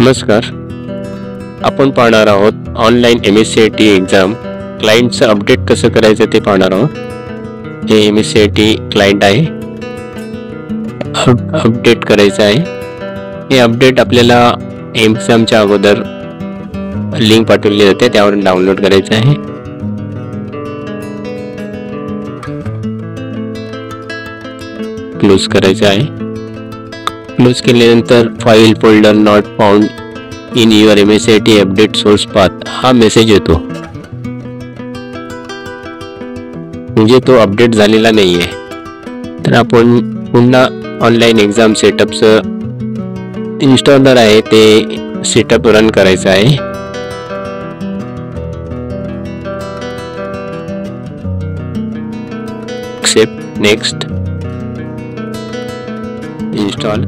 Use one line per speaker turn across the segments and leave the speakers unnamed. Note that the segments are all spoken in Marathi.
नमस्कार. आपण पाहणार आहोत ऑनलाईन MSCIT एक्झाम क्लायंटचं अपडेट कसं करायचं ते पाहणार आहोत. हे MSCIT क्लायंट आहे, अपडेट करायचं आहे. हे अपडेट आपल्याला एक्झामच्या अगोदर लिंक पाठवली जाते, त्यावरून डाउनलोड करायचं आहे. क्लोज करायचं आहे. क्लोज केल्यानंतर file folder not found in your MSCIT update source path हा मेसेज येतो, म्हणजे तो अपडेट झालेला नाही आहे. तर आपण पुन्हा ऑनलाईन एक्झाम सेटअपचं इन्स्टॉलर आहे ते सेटअप रन करायचं आहे. Accept, next, install.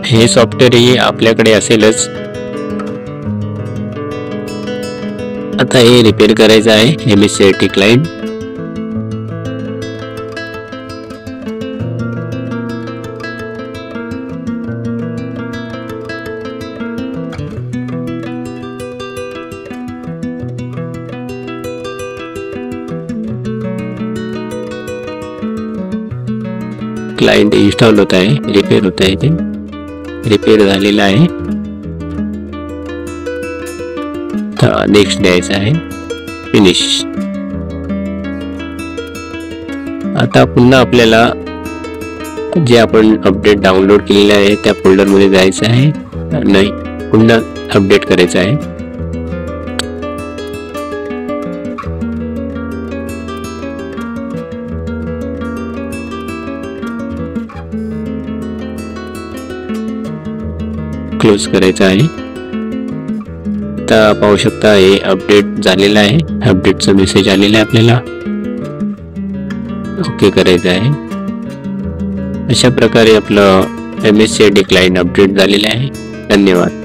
हे सॉफ्टवेअर ही आपल्याकडे असेलच. आता हे रिपेअर करायचं आहे MSCIT क्लायंट. क्लायंट इन्स्टॉल होत आहे, रिपेअर होत आहे. ते रिपेअर झालेला आहे. तर नेक्स्ट द्यायचं आहे, फिनिश. आता पुन्हा आपल्याला जे आपण अपडेट डाउनलोड केलेलं आहे त्या फोल्डरमध्ये जायचं आहे. नाही, पुन्हा अपडेट करायचं आहे. क्लोज करायचं आहे. आता पाहू शकता हे अपडेट झालेलं आहे. अपडेटचा मेसेज आलेला आहे आपल्याला. ओके करायचं आहे. अशा प्रकारे आपलं MSCIT क्लायंट अपडेट झालेलं आहे. धन्यवाद.